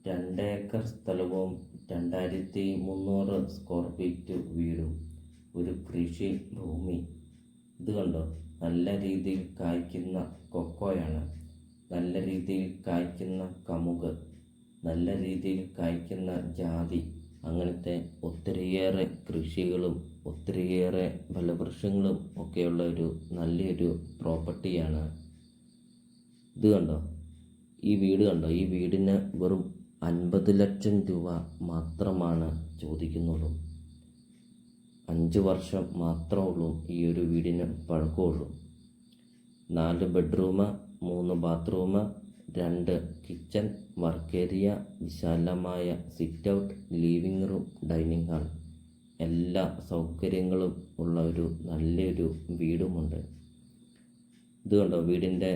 2 acre സ്ഥലവും 2300 square feet വീടും ഒരു കൃഷി ഭൂമി. ഇത് കണ്ടോ, നല്ല രീതിയിൽ കായ്ക്കുന്ന കൊക്കോയാണ്, നല്ല രീതിയിൽ കായ്ക്കുന്ന കമുക്, നല്ല രീതിയിൽ കായ്ക്കുന്ന ജാതി, അങ്ങനത്തെ ഒത്തിരിയേറെ കൃഷികളും ഒത്തിരിയേറെ ഫലവൃക്ഷങ്ങളും ഒക്കെയുള്ള ഒരു നല്ലൊരു പ്രോപ്പർട്ടിയാണ്. ഇത് കണ്ടോ, ഈ വീട് കണ്ടോ, ഈ വീടിന് വെറും 50 ലക്ഷം രൂപ മാത്രമാണ് ചോദിക്കുന്നുള്ളൂ. 5 വർഷം മാത്രമേ ഉള്ളൂ ഈ ഒരു വീടിന് പഴക്കമുള്ളൂ. 4 bedroom, 3 bathroom, 2 kitchen, work area, വിശാലമായ sit out, living room, dining hall, എല്ലാ സൗകര്യങ്ങളും ഉള്ള ഒരു നല്ലൊരു വീടുമുണ്ട്. ഇത് കണ്ടോ, വീടിൻ്റെ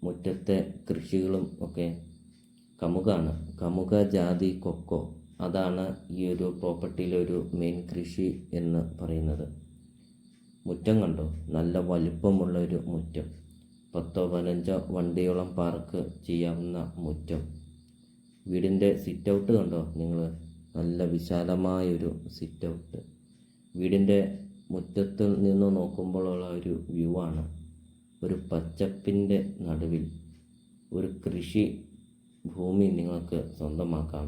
മുറ്റത്തെ കൃഷികളും ഒക്കെ കമുകാണ്. കമുക, ജാതി, കൊക്കോ, അതാണ് ഈ ഒരു പ്രോപ്പർട്ടിയിലെ ഒരു മെയിൻ കൃഷി എന്ന് പറയുന്നത്. മുറ്റം കണ്ടോ, നല്ല വലിപ്പമുള്ള ഒരു മുറ്റം, 10-15 വണ്ടിയോളം പാർക്ക് ചെയ്യാവുന്ന മുറ്റം. വീടിൻ്റെ സിറ്റ് ഔട്ട് കണ്ടോ നിങ്ങൾ, നല്ല വിശാലമായൊരു സിറ്റ് ഔട്ട്. വീടിൻ്റെ മുറ്റത്തിൽ നിന്ന് നോക്കുമ്പോഴുള്ള ഒരു വ്യൂ ആണ്. ഒരു പച്ചപ്പിൻ്റെ നടുവിൽ ഒരു കൃഷി ഭൂമി നിങ്ങൾക്ക് സ്വന്തമാക്കാം.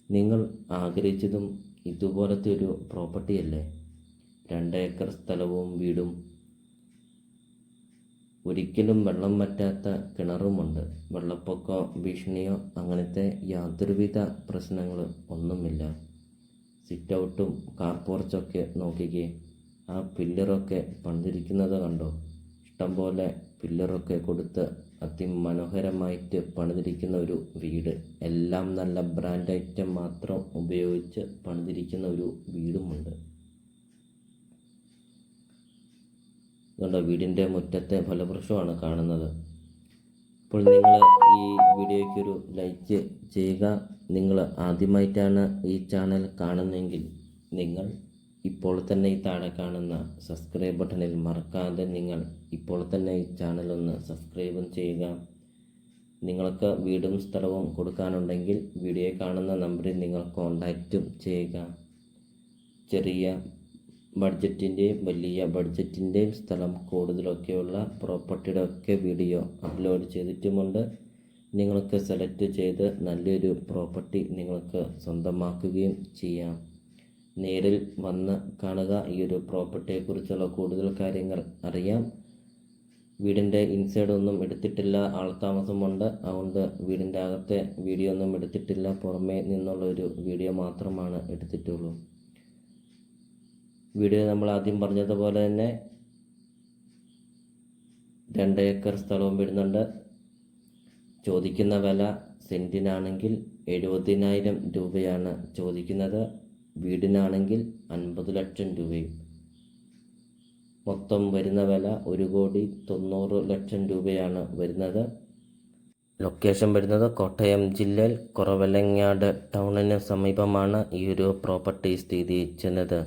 നിങ്ങൾ ആഗ്രഹിച്ചതും ഇതുപോലത്തെ ഒരു പ്രോപ്പർട്ടിയല്ലേ? 2 ഏക്കർ സ്ഥലവും വീടും, ഒരിക്കലും വെള്ളം വറ്റാത്ത കിണറുമുണ്ട്. വെള്ളപ്പൊക്കമോ ഭീഷണിയോ അങ്ങനത്തെ യാതൊരുവിധ പ്രശ്നങ്ങൾ ഒന്നുമില്ല. സിറ്റ് ഔട്ടും കാർ പോർച്ചൊക്കെ നോക്കിക്കേ, ആ പില്ലറൊക്കെ പണിതിരിക്കുന്നത് കണ്ടോ, ഇഷ്ടംപോലെ പില്ലറൊക്കെ കൊടുത്ത് അതിമനോഹരമായിട്ട് പണിതിരിക്കുന്ന ഒരു വീട്. എല്ലാം നല്ല ബ്രാൻഡ് ഐറ്റം മാത്രം ഉപയോഗിച്ച് പണിതിരിക്കുന്ന ഒരു വീടുമുണ്ട്. അതുകൊണ്ട് വീടിൻ്റെ മുറ്റത്തെ ഫലവൃക്ഷമാണ് കാണുന്നത്. അപ്പോൾ നിങ്ങൾ ഈ വീഡിയോയ്ക്കൊരു ലൈക്ക് ചെയ്യുക. നിങ്ങൾ ആദ്യമായിട്ടാണ് ഈ ചാനൽ കാണുന്നതെങ്കിൽ നിങ്ങൾ ഇപ്പോൾ തന്നെ ഈ താഴെ കാണുന്ന സബ്സ്ക്രൈബ് ബട്ടണിൽ മറക്കാതെ നിങ്ങൾ ഇപ്പോൾ തന്നെ ഈ ചാനലൊന്ന് സബ്സ്ക്രൈബും ചെയ്യുക. നിങ്ങൾക്ക് വീടും സ്ഥലവും കൊടുക്കാനുണ്ടെങ്കിൽ വീഡിയോയിൽ കാണുന്ന നമ്പറിൽ നിങ്ങൾ കോൺടാക്റ്റും ചെയ്യുക. ചെറിയ ബഡ്ജറ്റിൻ്റെയും വലിയ ബഡ്ജറ്റിൻ്റെയും സ്ഥലം കൂടുതലൊക്കെയുള്ള പ്രോപ്പർട്ടിയുടെ ഒക്കെ വീഡിയോ അപ്ലോഡ് ചെയ്തിട്ടുമുണ്ട്. നിങ്ങൾക്ക് സെലക്ട് ചെയ്ത് നല്ലൊരു പ്രോപ്പർട്ടി നിങ്ങൾക്ക് സ്വന്തമാക്കുകയും ചെയ്യാം. നേരിൽ വന്ന് കാണുക, ഈ ഒരു പ്രോപ്പർട്ടിയെക്കുറിച്ചുള്ള കൂടുതൽ കാര്യങ്ങൾ അറിയാം. വീടിൻ്റെ ഇൻസൈഡ് ഒന്നും എടുത്തിട്ടില്ല, ആൾതാമസമുണ്ട്, അതുകൊണ്ട് വീടിൻ്റെ അകത്തെ വീഡിയോ ഒന്നും എടുത്തിട്ടില്ല. പുറമേ നിന്നുള്ള ഒരു വീഡിയോ മാത്രമാണ് എടുത്തിട്ടുള്ളൂ. വീഡിയോ നമ്മൾ ആദ്യം പറഞ്ഞതുപോലെ തന്നെ 2 ഏക്കർ സ്ഥലവും വരുന്നുണ്ട്. ചോദിക്കുന്ന വില സെൻറ്റിനാണെങ്കിൽ 70,000 രൂപയാണ് ചോദിക്കുന്നത്. വീടിനാണെങ്കിൽ 50 ലക്ഷം രൂപയും. മൊത്തം വരുന്ന വില 1,90 ലക്ഷം രൂപയാണ് വരുന്നത്. ലൊക്കേഷൻ വരുന്നത് കോട്ടയം ജില്ലയിൽ കുറവലങ്ങാട് ടൗണിന് സമീപമാണ് ഈ ഒരു പ്രോപ്പർട്ടി സ്ഥിതി ചെയ്യുന്നത്.